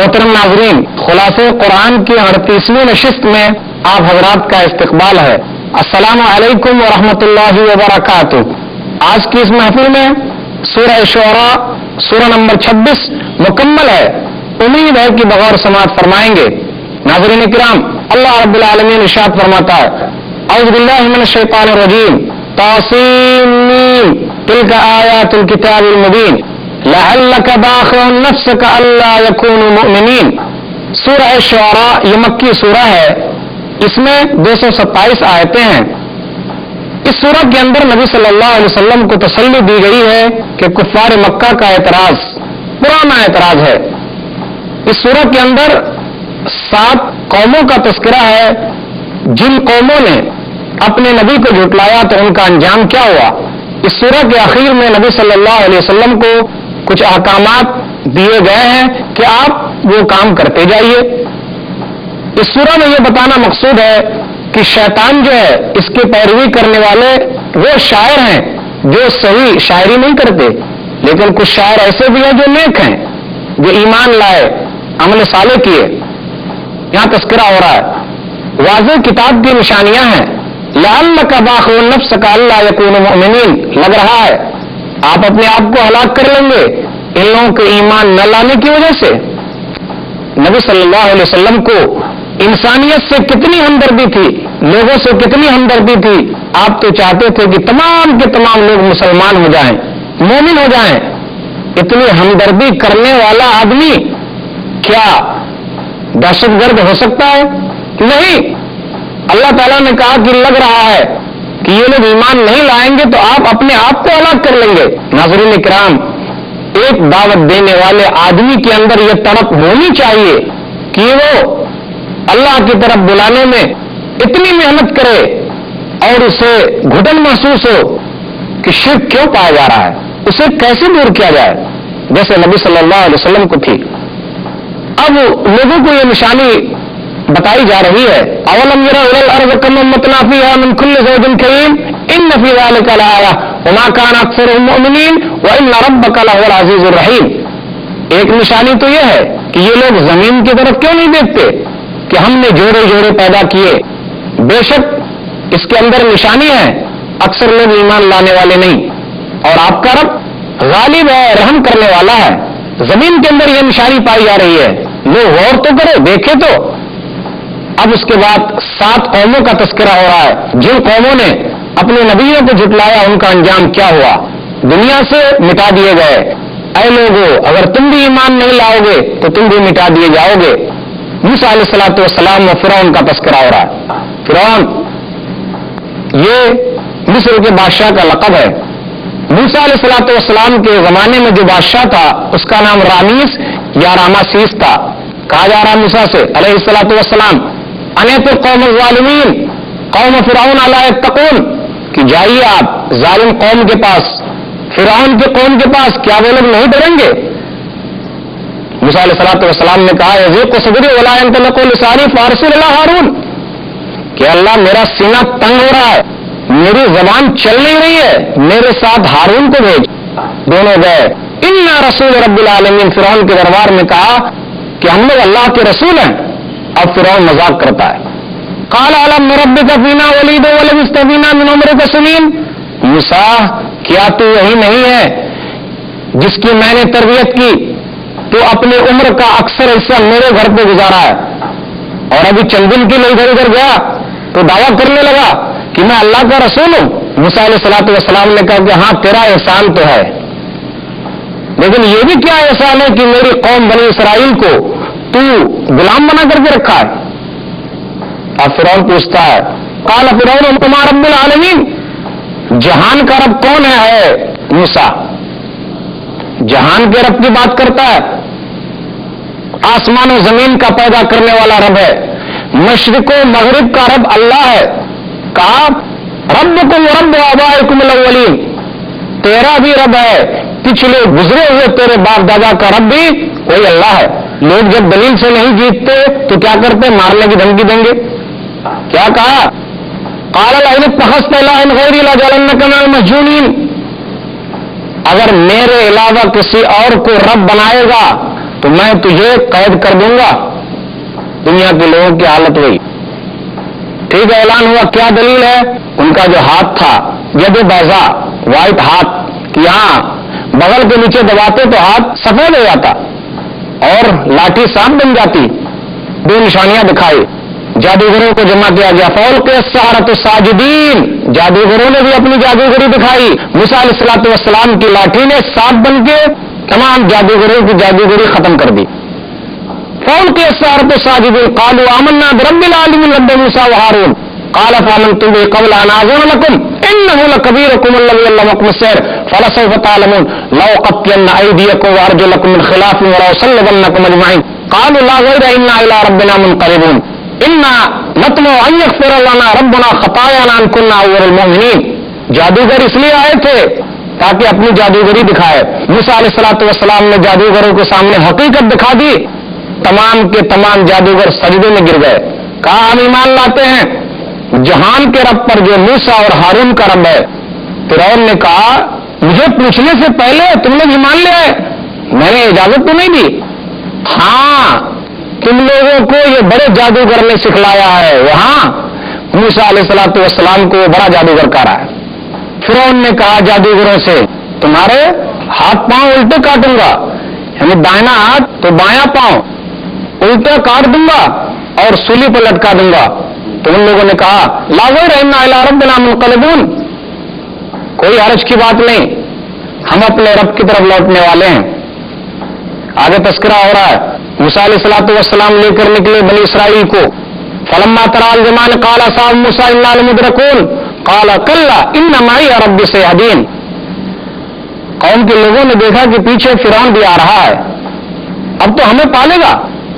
محترم ناظرین، خلاصہ قرآن کی 38ویں نشست میں آپ حضرات کا استقبال ہے۔ السلام علیکم ورحمۃ اللہ وبرکاتہ۔ آج کی اس محفل میں سورہ شعراء سورہ نمبر 26 مکمل ہے، امید ہے کہ بغور سماعت فرمائیں گے۔ ناظرین کرام، اللہ رب العالمین ارشاد فرماتا ہے، اعوذ باللہ من الشیطان الرجیم، طاسین تلک آیات الکتاب المبین لعلک باخع نفسک الا یکونوا مؤمنین۔ سورہ شعراء یہ مکی سورہ ہے، اس میں 227 آیتیں ہیں۔ اس سورہ کے اندر نبی صلی اللہ علیہ وسلم کو تسلی دی گئی ہے کہ کفار مکہ کا اعتراض پرانا اعتراض ہے۔ اس سورہ کے اندر 7 قوموں کا تذکرہ ہے، جن قوموں نے اپنے نبی کو جھٹلایا تو ان کا انجام کیا ہوا۔ اس سورہ کے آخر میں نبی صلی اللہ علیہ وسلم کو کچھ احکامات دیے گئے ہیں کہ آپ وہ کام کرتے جائیے۔ اس سورہ میں یہ بتانا مقصود ہے کہ شیطان جو ہے، اس کی پیروی کرنے والے وہ شاعر ہیں جو صحیح شاعری نہیں کرتے، لیکن کچھ شاعر ایسے بھی ہیں جو نیک ہیں، جو ایمان لائے، عمل صالح کیے۔ یہاں تذکرہ ہو رہا ہے، واضح کتاب کی نشانیاں ہیں۔ لعلک باخع نفسک الا یکونوا مؤمنین، لگ رہا ہے آپ اپنے آپ کو ہلاک کر لیں گے ان لوگوں کے ایمان نہ لانے کی وجہ سے۔ نبی صلی اللہ علیہ وسلم کو انسانیت سے کتنی ہمدردی تھی، لوگوں سے کتنی ہمدردی تھی، آپ تو چاہتے تھے کہ تمام کے تمام لوگ مسلمان ہو جائیں، مومن ہو جائیں۔ اتنی ہمدردی کرنے والا آدمی کیا دہشت گرد ہو سکتا ہے؟ نہیں۔ اللہ تعالیٰ نے کہا کہ لگ رہا ہے کہ یہ لوگ ایمان نہیں لائیں گے تو آپ اپنے آپ کو ہلاک کر لیں گے۔ ناظرین کرام، ایک دعوت دینے والے آدمی کے اندر یہ طرف ہونی چاہیے کہ وہ اللہ کی طرف بلانے میں اتنی محنت کرے اور اسے گھٹن محسوس ہو کہ شرک کیوں پایا جا رہا ہے، اسے کیسے دور کیا جائے، جیسے نبی صلی اللہ علیہ وسلم کو تھی۔ اب لوگوں کو یہ نشانی بتائی جا رہی ہے، اولم یروا الی الارض کم امتنا فیہا من کل زوج کریم ان فی ذلک لآیہ وما کان اکثرهم مؤمنین وان ربک لہو العزیز الرحیم۔ ایک نشانی تو یہ ہے کہ یہ لوگ زمین کی طرف کیوں نہیں دیکھتے کہ ہم نے جوڑے جوڑے پیدا کیے۔ بے شک اس کے اندر نشانی ہے، اکثر لوگ ایمان لانے والے نہیں، اور آپ کا رب غالب ہے، رحم کرنے والا ہے۔ زمین کے اندر یہ نشانی پائی جا رہی ہے، لوگ غور تو کرو، دیکھے تو۔ اب اس کے بعد 7 قوموں کا تذکرہ ہو رہا ہے، جن قوموں نے اپنے نبیوں کو جھٹلایا ان کا انجام کیا ہوا، دنیا سے مٹا دیے گئے۔ اے لوگو، اگر تم بھی ایمان نہیں لاؤ گے تو تم بھی مٹا دیے جاؤ گے۔ موسیٰ علیہ الصلوۃ والسلام و فرعون کا تذکرہ ہو رہا ہے۔ فرعون یہ مصر کے بادشاہ کا لقب ہے۔ موسیٰ علیہ الصلوۃ والسلام کے زمانے میں جو بادشاہ تھا اس کا نام رامیس یا راماسیس تھا۔ کہا جا رہا موسیٰ سے علیہ الصلوۃ والسلام، انیت قوم الظالمین قوم فرعون الا یتقون، کہ جائیے آپ ظالم قوم کے پاس، فرعون کے قوم کے پاس، کیا وہ لوگ نہیں ڈریں گے؟ موسیٰ علیہ الصلوۃ والسلام نے کہا یضیق صدری ولا ينطلق لسانی فارسل الی ہارون، کہ اللہ میرا سینہ تنگ ہو رہا ہے، میری زبان چل نہیں رہی ہے، میرے ساتھ ہارون کو بھیج۔ دونوں گئے۔ انا رسول رب العالمین، فرعون کے دربار میں کہا کہ ہم لوگ اللہ کے رسول ہیں۔ اب فرعون مذاق کرتا ہے، قال الم نربک فینا ولید ولبثت فینا من عمرک سنین، موسیٰ کیا تو وہی نہیں ہے جس کی میں نے تربیت کی، تو اپنے عمر کا اکثر حصہ میرے گھر پہ گزارا ہے، اور ابھی چند دن کے لیے ادھر ادھر گیا تو دعویٰ کرنے لگا کہ میں اللہ کا رسول ہوں۔ موسیٰ علیہ الصلوۃ والسلام نے کہا کہ ہاں تیرا احسان تو ہے، لیکن یہ بھی کیا احسان ہے کہ میری قوم بنی اسرائیل کو تو غلام بنا کر کے رکھا ہے۔ اب فرعون پوچھتا ہے، قال فرعون وما رب العالمین، جہان کا رب کون ہے موسیٰ؟ جہان کے رب کی بات کرتا ہے، آسمان و زمین کا پیدا کرنے والا رب ہے، مشرق و مغرب کا رب اللہ ہے۔ کہا ربکم رب آبائکم الاولین، تیرا بھی رب ہے، پچھلے گزرے ہوئے تیرے باپ دادا کا رب بھی وہی اللہ ہے۔ لوگ جب دلیل سے نہیں جیتتے تو کیا کرتے؟ مارنے کی دھمکی دیں گے۔ کیا کہا؟ قال لئن اتخذت الہا غیری لجعلنک من المسجونین، اگر میرے علاوہ کسی اور کو رب بنائے گا تو میں تجھے قید کر دوں گا. دنیا کے لوگوں کی حالت ہوئی. ٹھیک ہے, اعلان ہوا. کیا دلیل ہے؟ ان کا جو ہاتھ تھا ید بیضا, وائٹ ہاتھ, کہ ہاں بغل کے نیچے دباتے تو ہاتھ سفید ہو جاتا اور لاٹھی سانپ بن جاتی. دو نشانیاں دکھائی. جادوگروں کو جمع کیا گیا. فولق السحرۃ الساجدین, جادوگروں نے بھی اپنی جادوگری دکھائی. موسیٰ علیہ الصلوۃ والسلام کی لاٹھی نے سانپ بن کے تمام جادوگروں کی جادوگری ختم کر دی. فولق السحرۃ الساجدین قالوا آمنا برب العالمین رب موسیٰ وہارون قال فآمنتم به قبل أن آذن لكم إنه لكبيركم الذي علمكم السحر فلسوف تعلمون لأقطعن أيديكم وأرجلكم من خلاف ولأصلبنكم أجمعين قالوا لا ضير إنا إلى ربنا منقلبون إنا نطمع أن يغفر لنا ربنا خطايانا أن كنا أول المؤمنين. جادوگر اس لیے آئے تھے تاکہ اپنی جادوگری دکھائے. موسیٰ علیہ الصلوۃ والسلام نے جادوگروں کے سامنے حقیقت دکھا دی. تمام کے تمام جادوگر سجدے میں گر گئے. کہا ہم ایمان لاتے ہیں جہان کے رب پر جو موسیٰ اور ہارون کا رب ہے. فرعون نے کہا مجھے پوچھنے سے پہلے تم نے ایمان لیا ہے, میں نے اجازت تو نہیں دی. ہاں تم لوگوں کو یہ بڑے جادوگر نے سکھلایا ہے. وہاں موسیٰ علیہ الصلوۃ والسلام کو بڑا جادوگر کہا رہا ہے. فرعون نے کہا جادوگروں سے تمہارے ہاتھ پاؤں الٹے کاٹوں گا, یعنی دائنا ہاتھ تو بایاں پاؤں الٹا کاٹ دوں گا اور سولی پر لٹکا دوں گا. تو ان لوگوں نے کہا لا ضیر انا الی ربنا منقلبون, کوئی حرج کی بات نہیں, ہم اپنے رب کی طرف لوٹنے والے ہیں. آگے تذکرہ ہو رہا ہے. موسیٰ علیہ الصلوۃ والسلام لے کر نکلے بنی اسرائیل کو. فلما ترى الجمعان قال اصحاب موسیٰ انا لمدرکون قال کلا ان معی ربی سیہدین. قوم کے لوگوں نے دیکھا کہ پیچھے فرعون بھی آ رہا ہے, اب تو ہمیں پالے گا.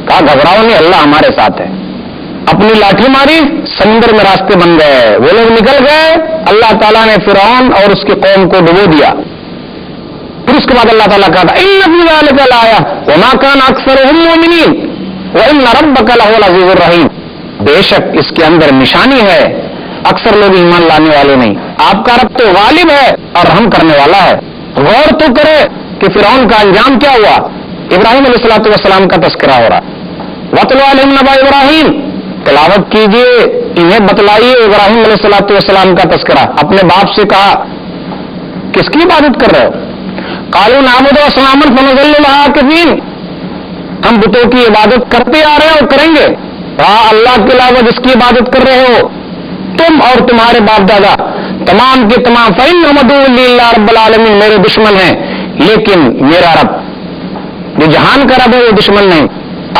کہا گھبراؤ نہیں, اللہ ہمارے ساتھ ہے. اپنی لاٹھی ماری, سمندر میں راستے بن گئے. وہ لوگ نکل گئے. اللہ تعالیٰ نے فرعون اور اس کی قوم کو ڈبو دیا. پھر اس کے بعد اللہ تعالیٰ کہا ان فی ذلک لآیہ وما کان اکثرهم مؤمنین وان ربک لہو العزیز الرحیم. بے شک اس کے اندر نشانی ہے, اکثر لوگ ایمان لانے والے نہیں. آپ کا رب تو غالب ہے اور رحم کرنے والا ہے. غور تو کرے کہ فرعون کا انجام کیا ہوا. ابراہیم علیہ الصلوۃ والسلام کا تذکرہ ہو رہا. وَاتْلُ عَلَيْهِمْ نَبَأَ إِبْرَاهِيمَ, تلاوت کیجئے انہیں بتلائیے ابراہیم علیہ الصلوۃ والسلام کا تذکرہ. اپنے باپ سے کہا کس کی عبادت کر رہے ہو؟ قالوا نعبد اصناما فنظل لها عاکفین, ہم بتوں کی عبادت کرتے آ رہے ہیں اور کریں گے. اللہ کے علاوہ جس کی عبادت کر رہے ہو تم اور تمہارے باپ دادا تمام کے تمام فإنهم عدو للہ رب العالمین, میرے دشمن ہیں, لیکن میرا رب جو جہان کا رب ہے وہ دشمن نہیں.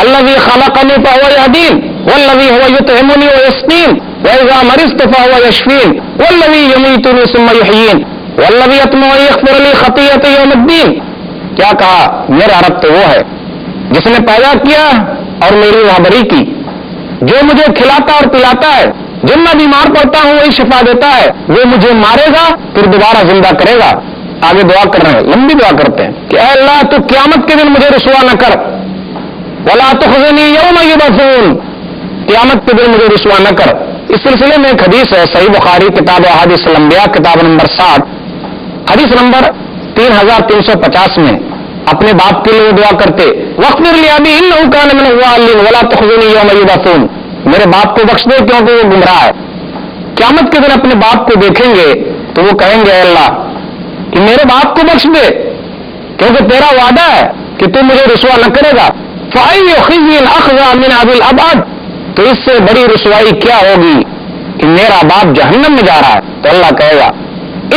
الذی خلقنی فهو یهدین والذی هو یطعمنی ویسقین واذا مرضت فهو یشفین والذی یمیتنی ثم یحیین والذی اطمع ان یغفر لی خطیئتی یوم الدین. کیا کہا؟ میرا رب تو وہ ہے جس نے پیدا کیا اور میری رہبری کی, جو مجھے کھلاتا اور پلاتا ہے, جب میں بیمار پڑتا ہوں وہی شفا دیتا ہے, وہ مجھے مارے گا پھر دوبارہ زندہ کرے گا. آگے دعا کر رہے ہیں, لمبی دعا کرتے ہیں کہ اے اللہ تو قیامت کے دن مجھے رسوا نہ کر. ولا تخزنی یوم یبعثون, قیامت کے دن مجھے رسوا نہ کر. اس سلسلے میں ایک حدیث ہے صحیح بخاری کتاب احادیث الانبیاء کتاب نمبر 60 حدیث نمبر 3350 میں اپنے باپ کے لیے دعا کرتے واغفر لأبی انہ کان من الضالین ولا تخزنی یوم یبعثون, میرے باپ کو بخش دے کیونکہ وہ گمراہ ہے. قیامت کے دن اپنے باپ کو دیکھیں گے تو وہ کہیں گے اے اللہ کہ میرے باپ کو بخش دے کیونکہ تیرا وعدہ ہے کہ تو مجھے رسوا نہ کرے گا. فأی خزی اخذ من ابی الابعد, تو اس سے بڑی رسوائی کیا ہوگی کہ میرا باپ جہنم میں جا رہا ہے. تو اللہ کہے گا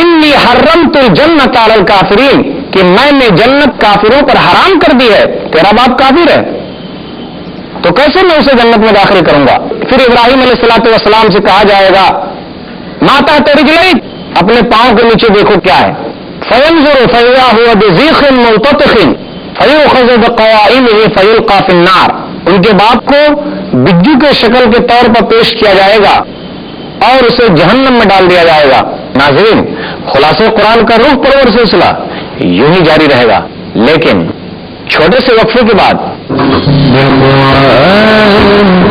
انی حرمت الجنۃ علی الکافرین, کہ میں نے جنت کافروں پر حرام کر دی ہے, تیرا باپ کافر ہے تو کیسے میں اسے جنت میں داخل کروں گا. پھر ابراہیم علیہ الصلوۃ والسلام سے کہا جائے گا ما تحت رجلیک, اپنے پاؤں کے نیچے دیکھو کیا ہے. فینظر فاذا هو بذیخ ملتطخ فیؤخذ بقوائمه فیلقى فی النار, ان کے باپ کو بجو کے شکل کے طور پر پیش کیا جائے گا اور اسے جہنم میں ڈال دیا جائے گا. ناظرین, خلاصہ قرآن کا روح پرور سلسلہ یوں ہی جاری رہے گا, لیکن چھوٹے سے وقفے کے بعد